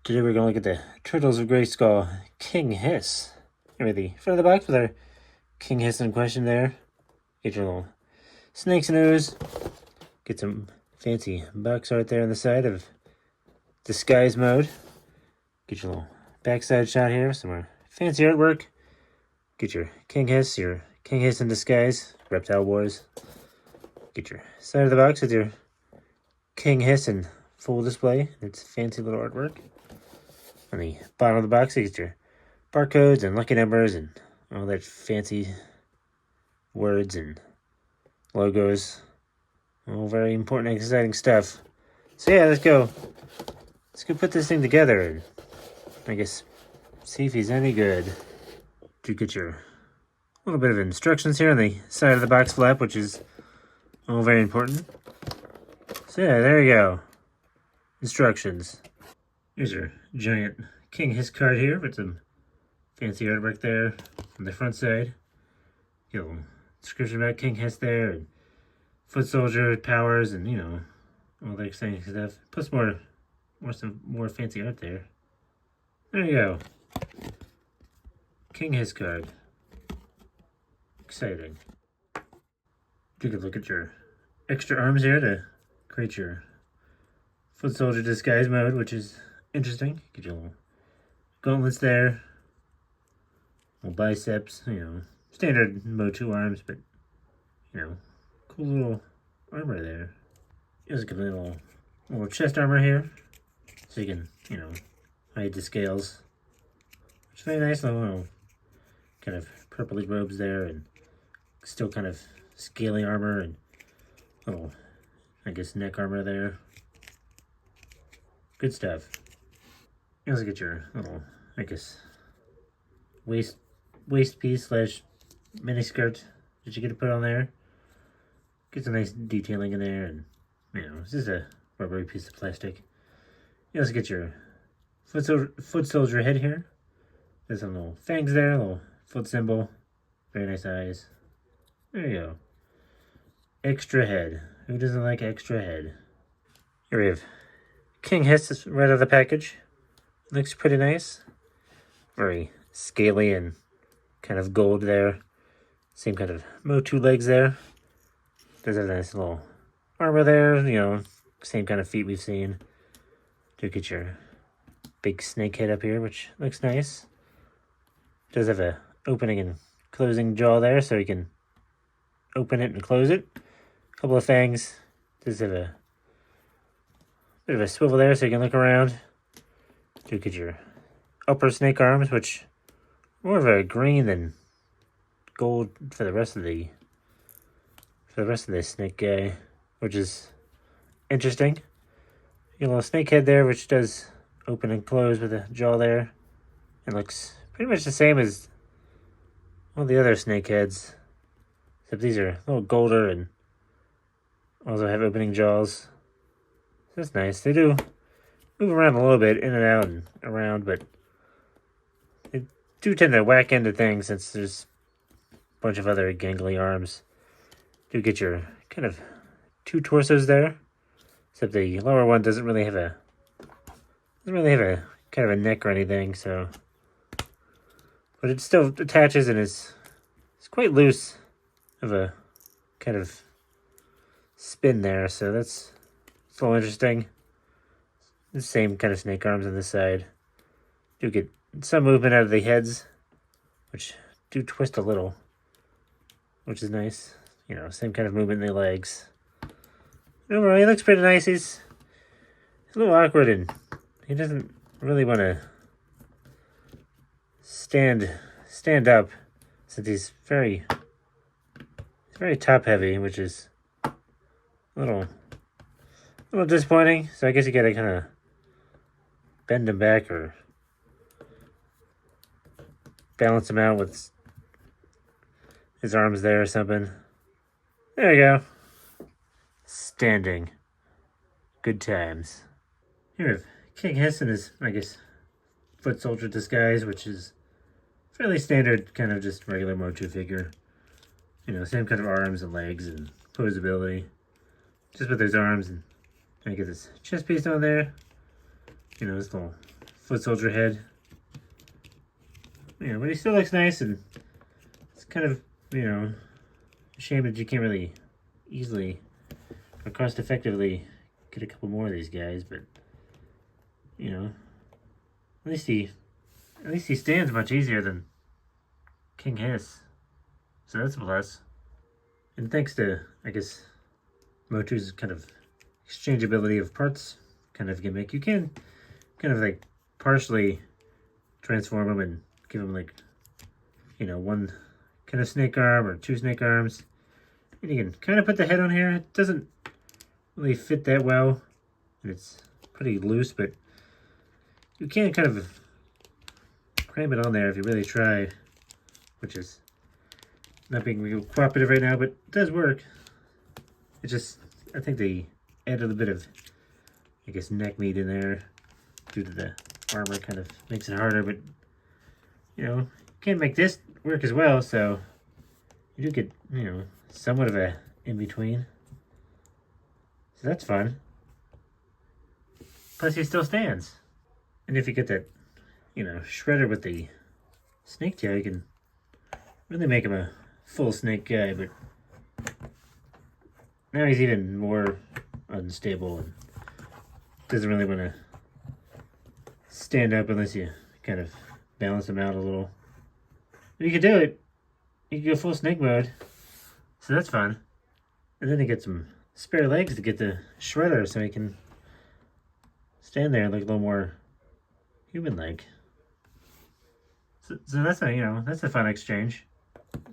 Today we're going to look at the Turtles of Grayskull King Hiss. Here with the front of the box with our King Hiss in question there. Get your little snake's nose. Get some fancy box art there on the side of disguise mode. Get your little backside shot here, some more fancy artwork. Get your King Hiss in disguise, Reptile Wars. Get your side of the box with your King Hiss in full display. It's fancy little artwork. On the bottom of the box, you get your barcodes and lucky numbers and all that fancy words and logos. All very important and exciting stuff. So yeah, let's go put this thing together and I guess see if he's any good. You get your little bit of instructions here on the side of the box flap, which is all very important. So yeah, there you go. Instructions. Here's your giant King Hiss card here with some fancy artwork there on the front side. Get a little description about King Hiss there, and foot soldier powers, and you know, all that exciting stuff. Plus some more fancy art there. There you go. King Hiss card. Exciting. You could look at your extra arms here to create your foot soldier disguise mode, which is interesting. Get your little gauntlets there, little biceps, you know, standard motu arms, but you know, cool little armor there. Here's a good little chest armor here, so you can, you know, hide the scales. It's very nice little kind of purpley robes there, and still kind of scaly armor and little, I guess, neck armor there. Good stuff. You also get your little, I guess, waist piece slash mini skirt that you get to put on there. Get some nice detailing in there, and you know, it's just a rubbery piece of plastic. You also get your foot soldier head here. There's some little fangs there, a little foot symbol. Very nice eyes. There you go. Extra head. Who doesn't like extra head? Here we have King Hiss right out of the package. Looks pretty nice. Very scaly and kind of gold there. Same kind of motu legs there. Does have a nice little armor there, you know, same kind of feet we've seen. Do get your big snake head up here, which looks nice. Does have a opening and closing jaw there, so you can open it and close it. A couple of fangs. Does have a bit of a swivel there, so you can look around. Do get your upper snake arms, which more of a green than gold for the rest of the snake guy, which is interesting. You got a little snake head there, which does open and close with a jaw there. It looks pretty much the same as all the other snake heads, except these are a little golder and also have opening jaws. That's nice. They do move around a little bit, in and out and around, but they do tend to whack into things since there's a bunch of other gangly arms. Do get your kind of two torsos there, except the lower one doesn't really have a kind of a neck or anything, so, but it still attaches and it's quite loose of a kind of spin there, so that's a little interesting. The same kind of snake arms on this side. Do get some movement out of the heads, which do twist a little, which is nice. You know, same kind of movement in the legs. Overall, he looks pretty nice. He's a little awkward and he doesn't really want to stand up since he's very top heavy, which is a little disappointing. So I guess you gotta kind of bend him back or balance him out with his arms there or something. There you go. Standing. Good times. Here we have King Hiss in his, I guess, foot soldier disguise, which is fairly standard, kind of just regular motu figure. You know, same kind of arms and legs and posability. Just with his arms, and I get this chest piece on there. You know, this little foot soldier head. You know, but he still looks nice, and it's kind of, you know, a shame that you can't really easily or cost effectively get a couple more of these guys, but you know, at least he stands much easier than King Hiss. So that's a plus. And thanks to, I guess, Motu's kind of exchangeability of parts kind of gimmick, you can kind of like partially transform them and give them like, you know, one kind of snake arm or two snake arms. And you can kind of put the head on here. It doesn't really fit that well, and it's pretty loose, but you can kind of cram it on there if you really try, which is not being real cooperative right now, but it does work. It just, I think they add a little bit of, I guess, neck meat in there due to the armor, kind of makes it harder, but you know, you can make this work as well, so you do get, you know, somewhat of a in-between. So that's fun. Plus he still stands. And if you get that, you know, shredder with the snake tail, you can really make him a full snake guy, but now he's even more unstable and doesn't really want to stand up unless you kind of balance him out a little. But you can do it. You can go full snake mode. So that's fun. And then you get some spare legs to get the shredder so he can stand there and look a little more human-like. So that's a, you know, that's a fun exchange.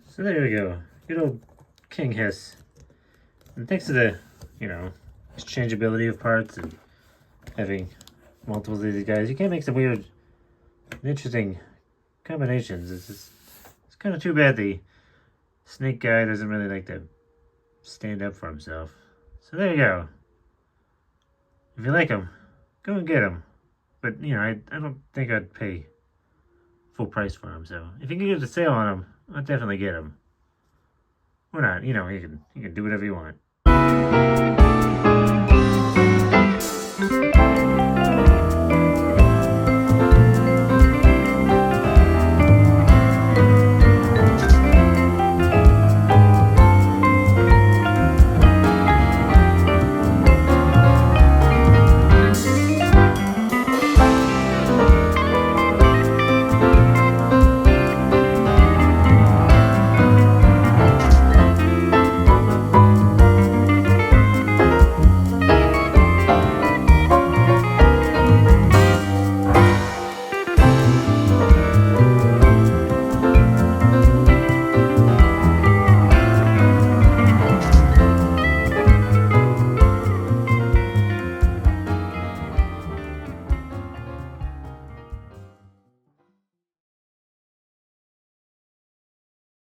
So there we go. Good old King Hiss. And thanks to the, you know, exchangeability of parts and having multiples of these guys, you can make some weird and interesting combinations. It's kind of too bad the snake guy doesn't really like to stand up for himself. So there you go. If you like him, go and get him. But, you know, I don't think I'd pay full price for him. So if you can get a sale on him, I'd definitely get him. Or not, you know, you can do whatever you want.